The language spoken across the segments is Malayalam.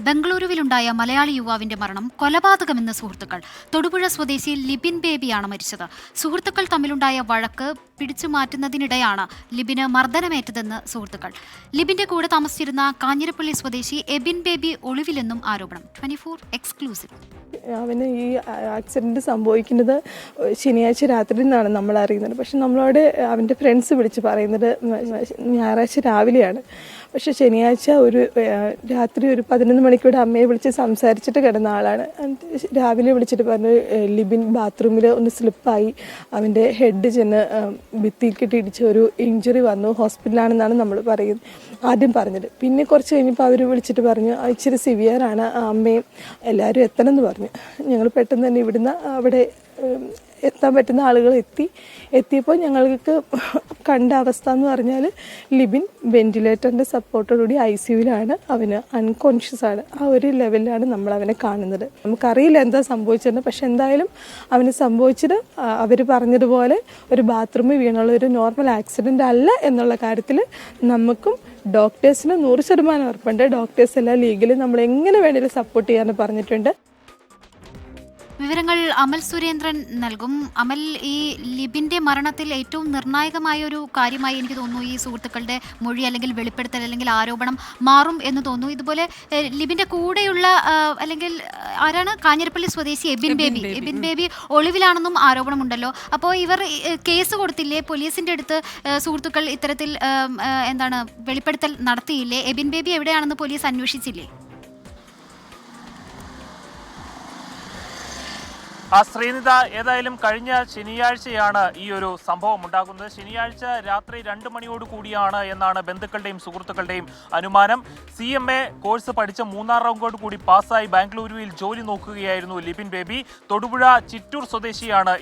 ബംഗളൂരുവിലുണ്ടായ മലയാളി യുവാവിന്റെ മരണം കൊലപാതകമെന്ന് സുഹൃത്തുക്കൾ. തൊടുപുഴ സ്വദേശി ലിബിൻ ബേബിയാണ് മരിച്ചത്. സുഹൃത്തുക്കൾ തമ്മിലുണ്ടായ വഴക്ക് പിടിച്ചു മാറ്റുന്നതിനിടെയാണ് ലിബിന് മർദ്ദനമേറ്റതെന്ന് സുഹൃത്തുക്കൾ. ലിബിന്റെ കൂടെ താമസിച്ചിരുന്ന കാഞ്ഞിരപ്പള്ളി സ്വദേശി എബിൻ ബേബി ഒളിവിലെന്നും ആരോപണം. 24 എക്സ്ക്ലൂസീവ്. അവന് ഈ ആക്സിഡൻറ്റ് സംഭവിക്കുന്നത് ശനിയാഴ്ച രാത്രി എന്നാണ് നമ്മൾ അറിയുന്നത്. പക്ഷെ നമ്മളോട് അവൻ്റെ ഫ്രണ്ട്സ് വിളിച്ച് പറയുന്നത് ഞായറാഴ്ച രാവിലെയാണ്. പക്ഷെ ശനിയാഴ്ച രാത്രി ഒരു 11 മണിക്കൂടെ അമ്മയെ വിളിച്ച് സംസാരിച്ചിട്ട് കിടന്ന ആളാണ്. രാവിലെ വിളിച്ചിട്ട് പറഞ്ഞു ലിബിൻ ബാത്റൂമിൽ ഒന്ന് സ്ലിപ്പായി അവൻ്റെ ഹെഡ് ചെന്ന് ഭിത്തിയിൽ ഇടിച്ച് ഒരു ഇഞ്ചുറി വന്നു, ഹോസ്പിറ്റലാണെന്നാണ് നമ്മൾ ആദ്യം പറഞ്ഞത്. പിന്നെ കുറച്ച് കഴിഞ്ഞപ്പോൾ അവർ വിളിച്ചിട്ട് പറഞ്ഞു ഇച്ചിരി സിവിയറാണ്, അമ്മയും എല്ലാവരും എത്തണം എന്ന് പറഞ്ഞു. ഞങ്ങൾ പെട്ടെന്ന് തന്നെ ഇവിടുന്ന് അവിടെ എത്താൻ പറ്റുന്ന ആളുകൾ എത്തിയപ്പോൾ ഞങ്ങൾക്ക് കണ്ട അവസ്ഥ എന്ന് പറഞ്ഞാൽ ലിബിൻ വെന്റിലേറ്ററിൻ്റെ സപ്പോർട്ടോടുകൂടി ICUവിലാണ്. അവന് അൺകോൺഷ്യസ് ആണ്. ആ ഒരു ലെവലിലാണ് നമ്മൾ അവനെ കാണുന്നത്. നമുക്കറിയില്ല എന്താ സംഭവിച്ചതെന്ന്. പക്ഷെ എന്തായാലും അവന് സംഭവിച്ചത് അവർ പറഞ്ഞതുപോലെ ഒരു ബാത്റൂമിൽ വീണുള്ള ഒരു നോർമൽ ആക്സിഡൻ്റ് അല്ല എന്നുള്ള കാര്യത്തിൽ നമുക്കും ഡോക്ടേഴ്സിന് 100% ഉറപ്പുണ്ട്. ഡോക്ടേഴ്സ് എല്ലാം ലീഗലി നമ്മൾ എങ്ങനെ വേണമെങ്കിലും സപ്പോർട്ട് ചെയ്യാമെന്ന് പറഞ്ഞിട്ടുണ്ട്. വിവരങ്ങൾ അമൽ സുരേന്ദ്രൻ നൽകും. അമൽ, ഈ ലിബിന്റെ മരണത്തിൽ ഏറ്റവും നിർണായകമായ ഒരു കാര്യമായി എനിക്ക് തോന്നുന്നു ഈ സുഹൃത്തുക്കളുടെ മൊഴി അല്ലെങ്കിൽ വെളിപ്പെടുത്തൽ അല്ലെങ്കിൽ ആരോപണം മാറും എന്ന് തോന്നുന്നു. ഇതുപോലെ ലിബിന്റെ കൂടെയുള്ള അല്ലെങ്കിൽ ആരാണ് കാഞ്ഞിരപ്പള്ളി സ്വദേശി എബിൻ ബേബി ഒളിവിലാണെന്നും ആരോപണമുണ്ടല്ലോ. അപ്പോൾ ഇവർ കേസ് കൊടുത്തില്ലേ? പോലീസിന്റെ അടുത്ത് സുഹൃത്തുക്കൾ ഇത്തരത്തിൽ വെളിപ്പെടുത്തൽ നടത്തിയില്ലേ? എബിൻ ബേബി എവിടെയാണെന്ന് പോലീസ് അന്വേഷിച്ചില്ലേ? ശ്രീനിത, ഏതായാലും കഴിഞ്ഞ ശനിയാഴ്ചയാണ് ഈ ഒരു സംഭവം ഉണ്ടാകുന്നത്. ശനിയാഴ്ച രാത്രി 2 മണിയോട് കൂടിയാണ് എന്നാണ് ബന്ധുക്കളുടെയും സുഹൃത്തുക്കളുടെയും അനുമാനം. CMA കോഴ്സ് പഠിച്ച 3-ാം റൗണ്ടോട് കൂടി പാസ്സായി ബാംഗ്ലൂരുവിൽ ജോലി നോക്കുകയായിരുന്നു ലിബിൻ ബേബി. തൊടുപുഴ ചിറ്റൂർ സ്വദേശിയാണ്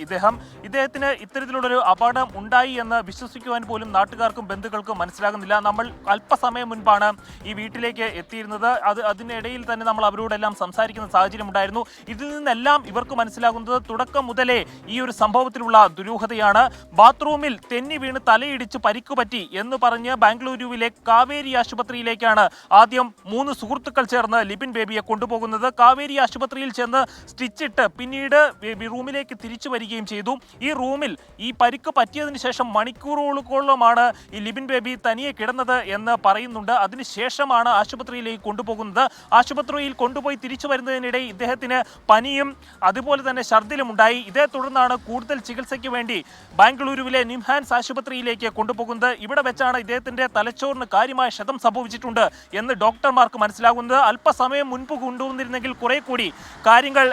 ഇദ്ദേഹത്തിന് ഇത്തരത്തിലുള്ളൊരു അപകടം ഉണ്ടായി എന്ന് വിശ്വസിക്കുവാൻ പോലും നാട്ടുകാർക്കും ബന്ധുക്കൾക്കും മനസ്സിലാകുന്നില്ല. നമ്മൾ അല്പസമയം മുൻപാണ് ഈ വീട്ടിലേക്ക് എത്തിയിരുന്നത്. അതിനിടയിൽ തന്നെ നമ്മൾ അവരോടെല്ലാം സംസാരിക്കുന്ന സാഹചര്യം ഉണ്ടായിരുന്നു. ഇതിൽ നിന്നെല്ലാം ഇവർക്ക് മനസ്സിലാകും തുടക്കം മുതലേ ഈ ഒരു സംഭവത്തിലുള്ള ദുരൂഹതയാണ്. ബാത്റൂമിൽ തെന്നി വീണ് തലയിടിച്ച് പരിക്കുപറ്റി എന്ന് പറഞ്ഞ് ബാംഗ്ലൂരുവിലെ കാവേരി ആശുപത്രിയിലേക്കാണ് ആദ്യം 3 സുഹൃത്തുക്കൾ ചേർന്ന് ലിബിൻ ബേബിയെ കൊണ്ടുപോകുന്നത്. കാവേരി ആശുപത്രിയിൽ ചെന്ന് സ്റ്റിച്ചിട്ട് പിന്നീട് റൂമിലേക്ക് തിരിച്ചു വരികയും ചെയ്തു. ഈ റൂമിൽ ഈ പരിക്ക് പറ്റിയതിനു ശേഷം മണിക്കൂറുകളോളമാണ് ഈ ലിബിൻ ബേബി തനിയെ കിടന്നത് എന്ന് പറയുന്നുണ്ട്. അതിനുശേഷമാണ് ആശുപത്രിയിലേക്ക് കൊണ്ടുപോകുന്നത്. ആശുപത്രിയിൽ കൊണ്ടുപോയി തിരിച്ചു വരുന്നതിനിടെ ഇദ്ദേഹത്തിന് പനിയും അതുപോലെ തന്നെ ഛർദിലുമുണ്ടായി. ഇതേ തുടർന്നാണ് കൂടുതൽ ചികിത്സയ്ക്ക് വേണ്ടി ബാംഗ്ലൂരുവിലെ നിംഹാൻസ് ആശുപത്രിയിലേക്ക് കൊണ്ടുപോകുന്നത്. ഇവിടെ വെച്ചാണ് ഇദ്ദേഹത്തിന്റെ തലച്ചോറിന് കാര്യമായ ക്ഷതം സംഭവിച്ചിട്ടുണ്ട് എന്ന് ഡോക്ടർമാർക്ക് മനസ്സിലാകുന്നത്. അല്പസമയം മുൻപ് കൊണ്ടുവന്നിരുന്നെങ്കിൽ കുറെ കൂടി കാര്യങ്ങൾ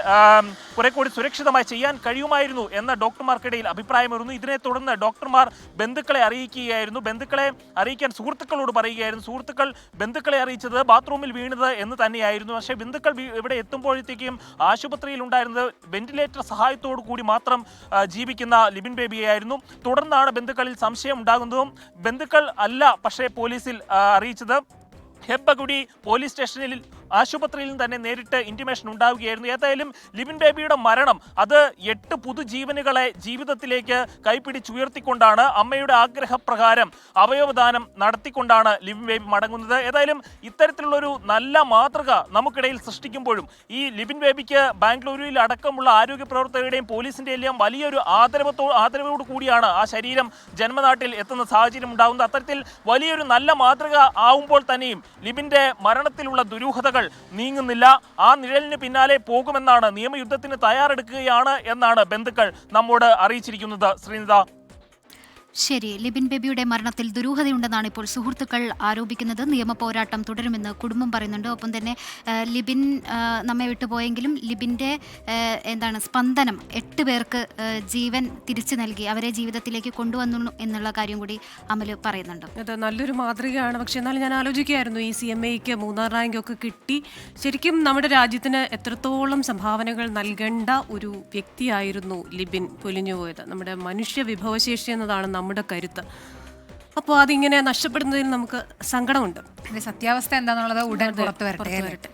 സുരക്ഷിതമായി ചെയ്യാൻ കഴിയുമായിരുന്നു എന്ന ഡോക്ടർമാർക്കിടയിൽ അഭിപ്രായമായിരുന്നു. ഇതിനെ തുടർന്ന് ഡോക്ടർമാർ ബന്ധുക്കളെ അറിയിക്കുകയായിരുന്നു. ബന്ധുക്കളെ അറിയിക്കാൻ സുഹൃത്തുക്കളോട് പറയുകയായിരുന്നു. സുഹൃത്തുക്കൾ ബന്ധുക്കളെ അറിയിച്ചത് ബാത്റൂമിൽ വീണത് എന്ന് തന്നെയായിരുന്നു. പക്ഷേ ബന്ധുക്കൾ ഇവിടെ എത്തുമ്പോഴത്തേക്കും ആശുപത്രിയിൽ ഉണ്ടായിരുന്നത് വെന്റിലേറ്റർ സഹായത്തോടു കൂടി മാത്രം ജീവിക്കുന്ന ലിബിൻ ബേബിയായിരുന്നു. തുടർന്നാണ് ബന്ധുക്കളിൽ സംശയം ഉണ്ടാകുന്നതും ബന്ധുക്കൾ അല്ല പക്ഷേ പോലീസിൽ അറിയിച്ചത്. ഹെബ്ബഗുഡി പോലീസ് സ്റ്റേഷനിൽ ആശുപത്രിയിൽ തന്നെ നേരിട്ട് ഇൻറ്റിമേഷൻ ഉണ്ടാവുകയായിരുന്നു. ഏതായാലും ലിബിൻ ബേബിയുടെ മരണം അത് 8 പുതുജീവനുകളെ ജീവിതത്തിലേക്ക് കൈപ്പിടിച്ചുയർത്തിക്കൊണ്ടാണ്, അമ്മയുടെ ആഗ്രഹപ്രകാരം അവയവദാനം നടത്തിക്കൊണ്ടാണ് ലിബിൻ ബേബി മടങ്ങുന്നത്. ഏതായാലും ഇത്തരത്തിലുള്ളൊരു നല്ല മാതൃക നമുക്കിടയിൽ സൃഷ്ടിക്കുമ്പോഴും ഈ ലിബിൻ ബേബിക്ക് ബാംഗ്ലൂരുവിൽ അടക്കമുള്ള ആരോഗ്യ പ്രവർത്തകരുടെയും പോലീസിൻ്റെ എല്ലാം വലിയൊരു ആദരവോട് കൂടിയാണ് ആ ശരീരം ജന്മനാട്ടിൽ എത്തുന്ന സാഹചര്യം ഉണ്ടാകുന്നത്. അത്തരത്തിൽ വലിയൊരു നല്ല മാതൃക ആവുമ്പോൾ തന്നെയും ലിബിൻ്റെ മരണത്തിലുള്ള ദുരൂഹതകൾ നീങ്ങുന്നില്ല. ആ നിഴലിന് പിന്നാലെ പോകുമെന്നാണ്, നിയമയുദ്ധത്തിന് തയ്യാറെടുക്കുകയാണ് എന്നാണ് ബന്ധുക്കൾ നമ്മോട് അറിയിച്ചിരിക്കുന്നത്. ശ്രീനിത. ശരി, ലിബിൻ ബേബിയുടെ മരണത്തിൽ ദുരൂഹതയുണ്ടെന്നാണ് ഇപ്പോൾ സുഹൃത്തുക്കൾ ആരോപിക്കുന്നത്. നിയമ പോരാട്ടം തുടരുമെന്ന് കുടുംബം പറയുന്നുണ്ട്. ഒപ്പം തന്നെ ലിബിൻ നമ്മെ വിട്ടുപോയെങ്കിലും ലിബിൻ്റെ സ്പന്ദനം 8 പേർക്ക് ജീവൻ തിരിച്ചു നൽകി, അവരെ ജീവിതത്തിലേക്ക് കൊണ്ടുവന്നു എന്നുള്ള കാര്യം കൂടി അമല് പറയുന്നുണ്ട്. അത് നല്ലൊരു മാതൃകയാണ്. പക്ഷെ എന്നാലും ഞാൻ ആലോചിക്കുകയായിരുന്നു, ഈ CMAക്ക് 3-ാം റാങ്കൊക്കെ കിട്ടി ശരിക്കും നമ്മുടെ രാജ്യത്തിന് എത്രത്തോളം സംഭാവനകൾ നൽകേണ്ട ഒരു വ്യക്തിയായിരുന്നു ലിബിൻ പൊലിഞ്ഞുപോയത്. നമ്മുടെ മനുഷ്യ വിഭവശേഷി എന്നതാണ് നമ്മുടെ കരുത്ത്. അപ്പോൾ അതിങ്ങനെ നഷ്ടപ്പെടുന്നതിൽ നമുക്ക് സങ്കടമുണ്ട്. സത്യാവസ്ഥ എന്താണെന്നുള്ളത് ഉടൻ പുറത്തു വരട്ടെ.